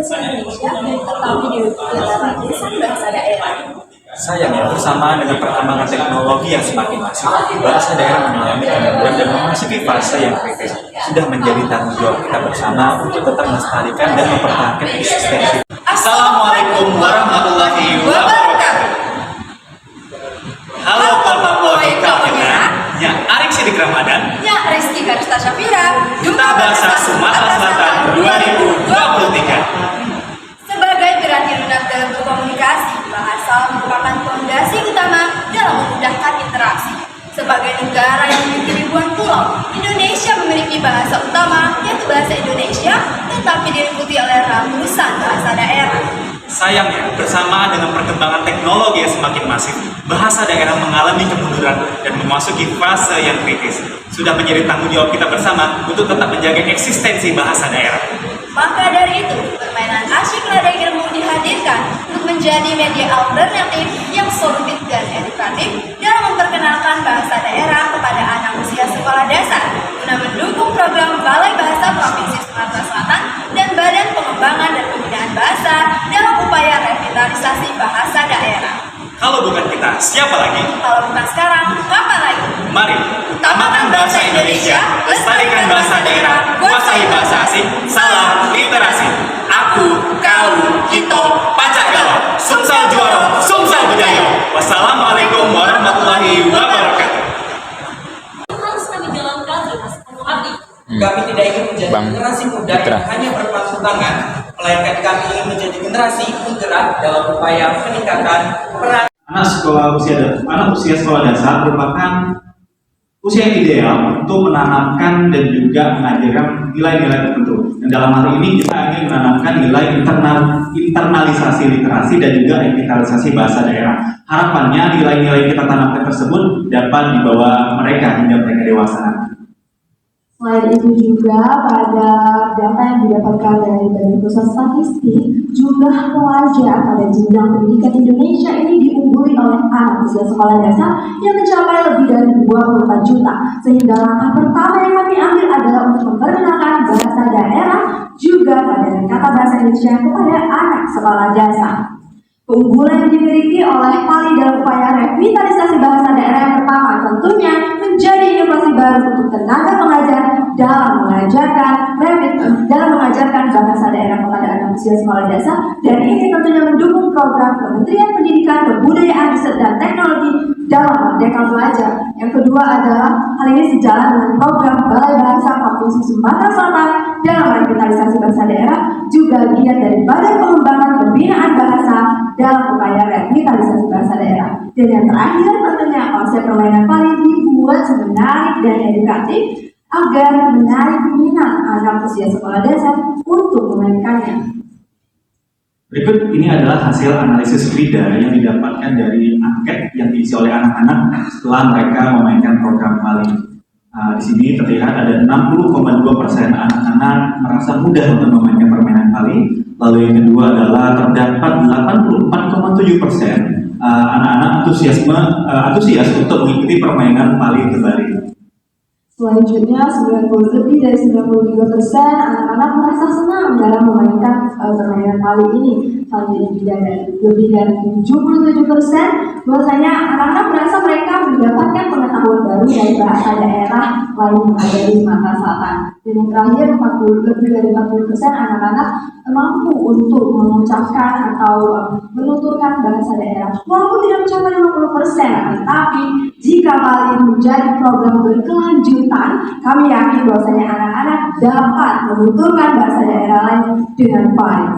bahasa Indonesia, tetapi diikuti oleh ratusan bahasa daerah. Sayangnya, bersamaan dengan perkembangan teknologi yang semakin masif, bahasa daerah mengalami kemunduran dan memasuki fase yang kritis. Sudah menjadi tanggung jawab kita bersama untuk tetap melestarikan dan mempertahankan eksistensi. Assalamualaikum warahmatullahi wabarakatuh. Halo Bapak Wahikal ya Arik Sidik Ramadan, Ya, Rizky Karista Syafira, Duta Bahasa Sumatera Selatan 2023. Sebagai piranti lunak dalam berkomunikasi, bahasa merupakan fondasi utama dalam memudahkan interaksi. Sebagai negara yang memiliki ribuan pulau, Indonesia memiliki bahasa utama, yaitu bahasa Indonesia, tetapi diikuti oleh ratusan bahasa daerah. Sayangnya, bersamaan dengan perkembangan teknologi yang semakin masif, bahasa daerah mengalami kemunduran dan memasuki fase yang kritis. Sudah menjadi tanggung jawab kita bersama untuk tetap menjaga eksistensi bahasa daerah. Maka dari itu, permainan asyik ladang ilmu dihadirkan untuk menjadi media alternatif yang solutif dan edukatif dalam memperkenalkan bahasa daerah kepada anak usia sekolah dasar guna mendukung program Balai Bahasa Provinsi Sumatera Selatan dan Badan Pengembangan dan Pembinaan Bahasa dalam upaya revitalisasi bahasa daerah. Kalau bukan kita, siapa lagi? Kalau bukan sekarang, kapan lagi? Mari, utamakan bahasa Indonesia, lestarikan bahasa daerah, kuasai bahasa asing, salam literasi. Aku, kau, kita, pacak galau, sumsel juara, sumsel budaya. Wassalamualaikum warahmatullahi wabarakatuh. Harus kami jalankan dengan sepenuh hati. Kami tidak ingin menjadi Bang generasi muda Putra. yang hanya berpangku tangan, melainkan kami ingin menjadi generasi penggerak dalam upaya meningkatkan peran. Anak usia sekolah dasar merupakan usia yang ideal untuk menanamkan dan juga mengajarkan nilai-nilai tertentu. Dan dalam hal ini kita ingin menanamkan nilai internalisasi literasi dan juga revitalisasi bahasa daerah. Harapannya nilai-nilai yang kita tanamkan tersebut dapat dibawa mereka hingga mereka dewasa nanti. Selain itu juga pada data yang didapatkan dari Badan Pusat Statistik, jumlah pelajar pada jenjang pendidikan Indonesia ini diungguli oleh anak usia sekolah dasar yang mencapai lebih dari 24 juta. Sehingga langkah pertama yang kami ambil adalah untuk memperkenalkan bahasa daerah juga pada kata bahasa Indonesia kepada anak sekolah dasar. Keunggulan yang dimiliki oleh Pali dalam upaya revitalisasi bahasa daerah yang pertama tentunya menjadi inovasi baru untuk tenaga pengajar dalam mengajarkan bahasa daerah kepada anak usia sekolah dasar, dan ini tentunya mendukung program Kementerian Pendidikan, Kebudayaan, Riset dan Teknologi dalam Merdeka Belajar. Yang kedua adalah hal ini sejalan dengan program Balai Bahasa Provinsi Sumatera Selatan dalam revitalisasi bahasa daerah, juga giat dari Badan Pengembangan Pembinaan Bahasa dalam upaya revitalisasi bahasa daerah. Dan yang terakhir tentunya konsep permainan Pali dibuat menarik dan edukatif agar menarik minat anak usia sekolah dasar untuk memainkannya. Berikut ini adalah hasil analisis FRIDA yang didapatkan dari angket yang diisi oleh anak-anak setelah mereka memainkan program Pali. Di sini terlihat ada 60,2% anak-anak merasa mudah untuk memainkan permainan Pali. Lalu yang kedua adalah terdapat 84,7% anak-anak antusias untuk mengikuti permainan Pali Kebari. Selanjutnya, lebih dari 93% anak-anak merasa senang dalam memainkan permainan Pali ini. Selanjutnya, lebih dari 77% bahwasanya anak-anak merasa mereka mendapatkan pengetahuan baru dari bahasa daerah lain yang ada di Sumatera Selatan. Dan yang terakhir, lebih dari 40% anak-anak mampu untuk mengucapkan atau menuturkan bahasa daerah. Walaupun tidak mencapai 50%, tapi jika Pali menjadi program berkelanjutan, kami yakin bahwasanya anak-anak dapat menuturkan bahasa daerah lain dengan baik.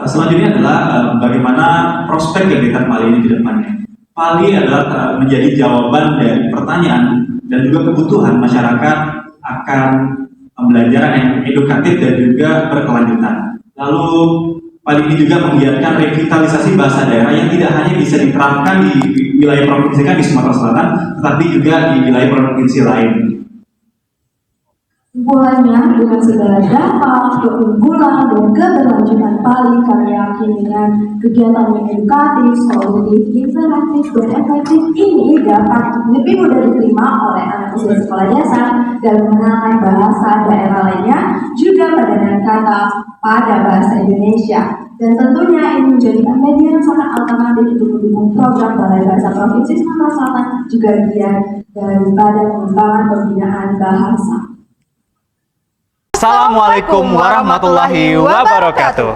Selanjutnya adalah bagaimana prospek kegiatan Pali ini ke depannya. Pali adalah menjadi jawaban dari pertanyaan dan juga kebutuhan masyarakat akan pembelajaran yang edukatif dan juga berkelanjutan. Lalu Pali ini juga menggiatkan revitalisasi bahasa daerah yang tidak hanya bisa diterapkan di wilayah provinsi di Sumatera Selatan, tetapi juga di wilayah provinsi lain. Kumpulannya dengan segala dampak, keunggulan, dan keberlanjutan Pali, kami yakin dengan kegiatan yang edukatif, solutif, interaktif, dan efektif ini dapat lebih mudah diterima oleh anak usia sekolah dasar dalam mengenalkan bahasa daerah lainnya, juga pada kata pada bahasa Indonesia. Dan tentunya ini menjadikan media yang sangat alternatif untuk mendukung program Balai Bahasa Provinsi Sumatera Selatan, juga bagian daripada pengembangan pembinaan bahasa. Assalamualaikum warahmatullahi wabarakatuh.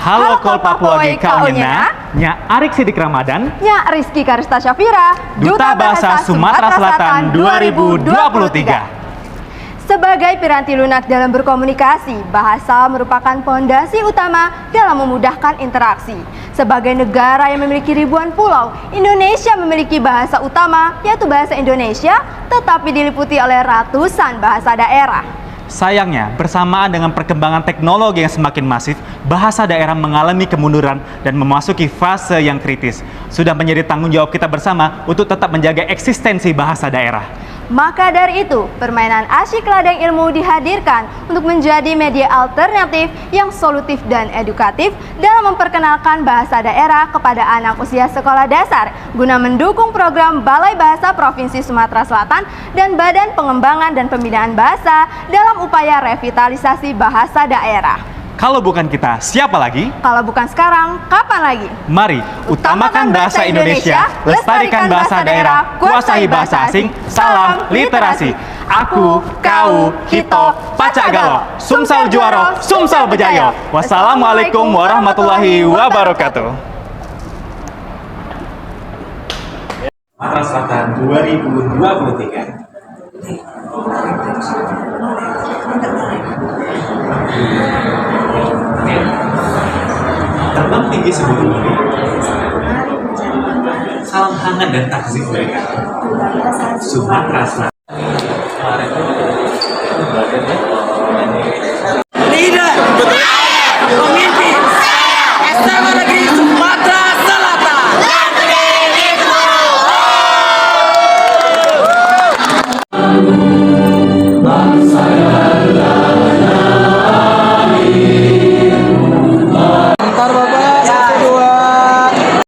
Halo Kol Papua Gi Kaunyena, Nya Arik Sidik Ramadan, Nya Rizky Karista Syafira, Duta Bahasa Sumatera Selatan 2023. Sebagai piranti lunak dalam berkomunikasi, bahasa merupakan fondasi utama dalam memudahkan interaksi. Sebagai negara yang memiliki ribuan pulau, Indonesia memiliki bahasa utama, yaitu bahasa Indonesia, tetapi diliputi oleh ratusan bahasa daerah. Sayangnya, bersamaan dengan perkembangan teknologi yang semakin masif, bahasa daerah mengalami kemunduran dan memasuki fase yang kritis. Sudah menjadi tanggung jawab kita bersama untuk tetap menjaga eksistensi bahasa daerah. Maka dari itu, permainan asyik ladang ilmu dihadirkan untuk menjadi media alternatif yang solutif dan edukatif dalam memperkenalkan bahasa daerah kepada anak usia sekolah dasar guna mendukung program Balai Bahasa Provinsi Sumatera Selatan dan Badan Pengembangan dan Pembinaan Bahasa dalam upaya revitalisasi bahasa daerah. Kalau bukan kita, siapa lagi? Kalau bukan sekarang, kapan lagi? Mari, utamakan bahasa Indonesia, lestarikan bahasa daerah, kuasai bahasa asing, salam literasi. Aku, kau, hito, pacak galau, sumsel juara, sumsel bejayo. Wassalamualaikum warahmatullahi wabarakatuh. Sumatera Selatan 2023. Terbang tinggi sebelum ini. Salam hangat dan takzim dari kami. Sumatera Selatan.